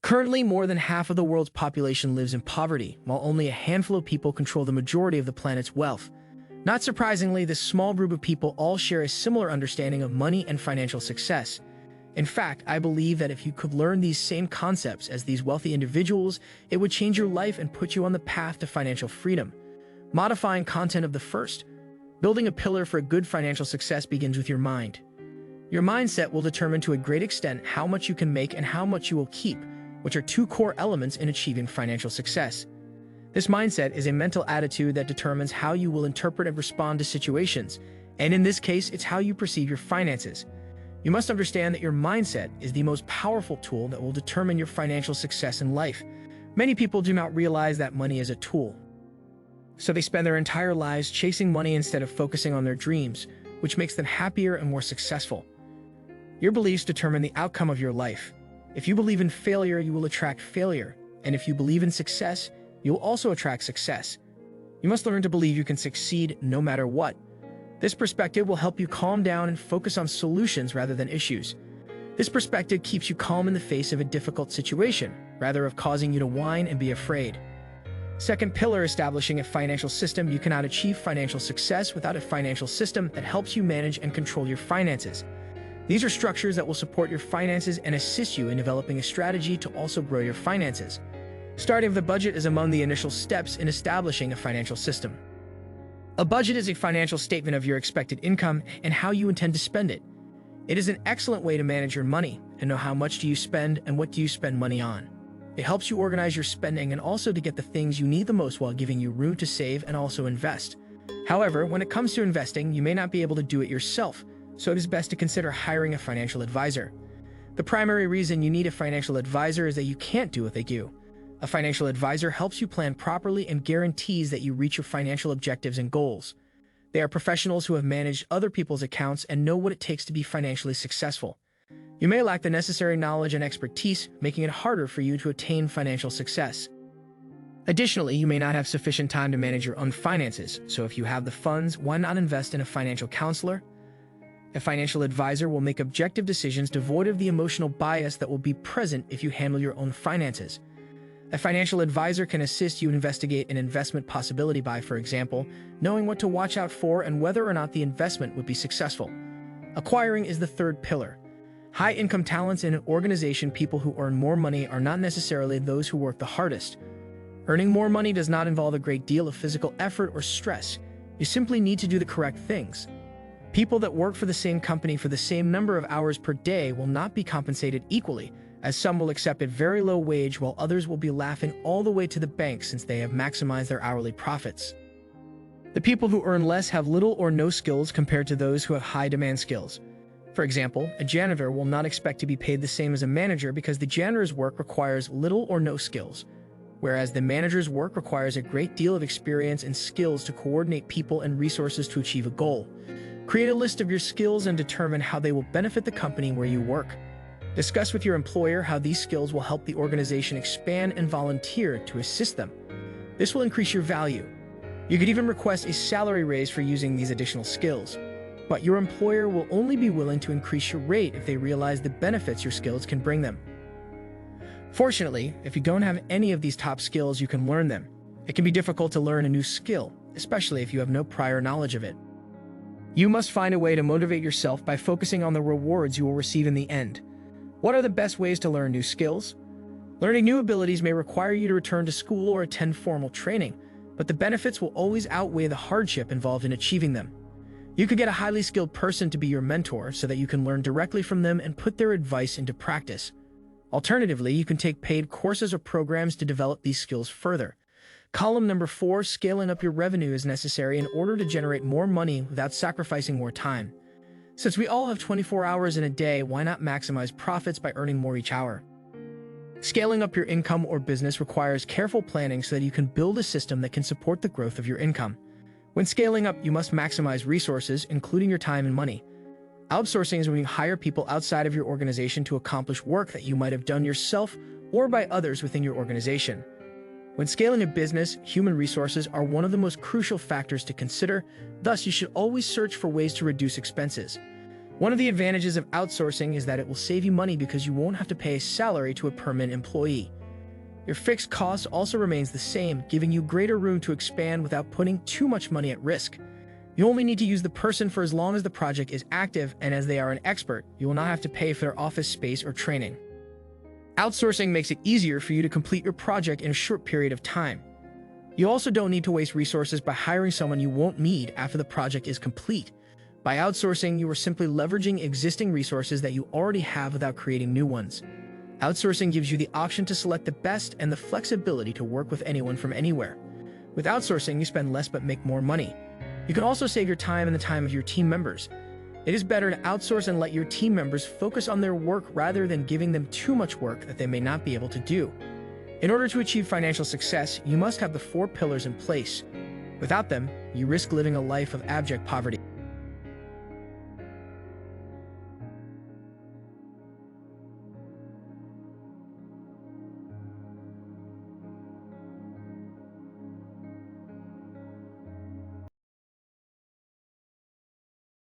Currently, more than half of the world's population lives in poverty, while only a handful of people control the majority of the planet's wealth. Not surprisingly, this small group of people all share a similar understanding of money and financial success. In fact, I believe that if you could learn these same concepts as these wealthy individuals, it would change your life and put you on the path to financial freedom. Modifying content of the first. Building a pillar for a good financial success begins with your mind. Your mindset will determine to a great extent how much you can make and how much you will keep, which are two core elements in achieving financial success. This mindset is a mental attitude that determines how you will interpret and respond to situations, and in this case, it's how you perceive your finances. You must understand that your mindset is the most powerful tool that will determine your financial success in life. Many people do not realize that money is a tool, so they spend their entire lives chasing money instead of focusing on their dreams, which makes them happier and more successful. Your beliefs determine the outcome of your life. If you believe in failure, you will attract failure, and if you believe in success, you will also attract success. You must learn to believe you can succeed no matter what. This perspective will help you calm down and focus on solutions rather than issues. This perspective keeps you calm in the face of a difficult situation, rather than causing you to whine and be afraid. Second pillar, establishing a financial system. You cannot achieve financial success without a financial system that helps you manage and control your finances. These are structures that will support your finances and assist you in developing a strategy to also grow your finances. Starting with a budget is among the initial steps in establishing a financial system. A budget is a financial statement of your expected income and how you intend to spend it. It is an excellent way to manage your money and know how much do you spend and what do you spend money on. It helps you organize your spending and also to get the things you need the most while giving you room to save and also invest. However, when it comes to investing, you may not be able to do it yourself, so it is best to consider hiring a financial advisor. The primary reason you need a financial advisor is that you can't do what they do. A financial advisor helps you plan properly and guarantees that you reach your financial objectives and goals. They are professionals who have managed other people's accounts and know what it takes to be financially successful. You may lack the necessary knowledge and expertise, making it harder for you to attain financial success. Additionally, you may not have sufficient time to manage your own finances, so if you have the funds, why not invest in a financial counselor? A financial advisor will make objective decisions devoid of the emotional bias that will be present if you handle your own finances. A financial advisor can assist you investigate an investment possibility by, for example, knowing what to watch out for and whether or not the investment would be successful. Acquiring is the third pillar. High-income talents in an organization. People who earn more money are not necessarily those who work the hardest. Earning more money does not involve a great deal of physical effort or stress. You simply need to do the correct things. People that work for the same company for the same number of hours per day will not be compensated equally, as some will accept a very low wage while others will be laughing all the way to the bank since they have maximized their hourly profits. The people who earn less have little or no skills compared to those who have high-demand skills. For example, a janitor will not expect to be paid the same as a manager because the janitor's work requires little or no skills, whereas the manager's work requires a great deal of experience and skills to coordinate people and resources to achieve a goal. Create a list of your skills and determine how they will benefit the company where you work. Discuss with your employer how these skills will help the organization expand and volunteer to assist them. This will increase your value. You could even request a salary raise for using these additional skills. But your employer will only be willing to increase your rate if they realize the benefits your skills can bring them. Fortunately, if you don't have any of these top skills, you can learn them. It can be difficult to learn a new skill, especially if you have no prior knowledge of it. You must find a way to motivate yourself by focusing on the rewards you will receive in the end. What are the best ways to learn new skills? Learning new abilities may require you to return to school or attend formal training, but the benefits will always outweigh the hardship involved in achieving them. You could get a highly skilled person to be your mentor so that you can learn directly from them and put their advice into practice. Alternatively, you can take paid courses or programs to develop these skills further. Column number 4, scaling up your revenue is necessary in order to generate more money without sacrificing more time. Since we all have 24 hours in a day, why not maximize profits by earning more each hour? Scaling up your income or business requires careful planning so that you can build a system that can support the growth of your income. When scaling up, you must maximize resources, including your time and money. Outsourcing is when you hire people outside of your organization to accomplish work that you might have done yourself or by others within your organization. When scaling a business, human resources are one of the most crucial factors to consider, thus you should always search for ways to reduce expenses. One of the advantages of outsourcing is that it will save you money because you won't have to pay a salary to a permanent employee. Your fixed cost also remains the same, giving you greater room to expand without putting too much money at risk. You only need to use the person for as long as the project is active, and as they are an expert, you will not have to pay for their office space or training. Outsourcing makes it easier for you to complete your project in a short period of time. You also don't need to waste resources by hiring someone you won't need after the project is complete. By outsourcing, you are simply leveraging existing resources that you already have without creating new ones. Outsourcing gives you the option to select the best and the flexibility to work with anyone from anywhere. With outsourcing, you spend less but make more money. You can also save your time and the time of your team members. It is better to outsource and let your team members focus on their work rather than giving them too much work that they may not be able to do. In order to achieve financial success, you must have the 4 pillars in place. Without them, you risk living a life of abject poverty.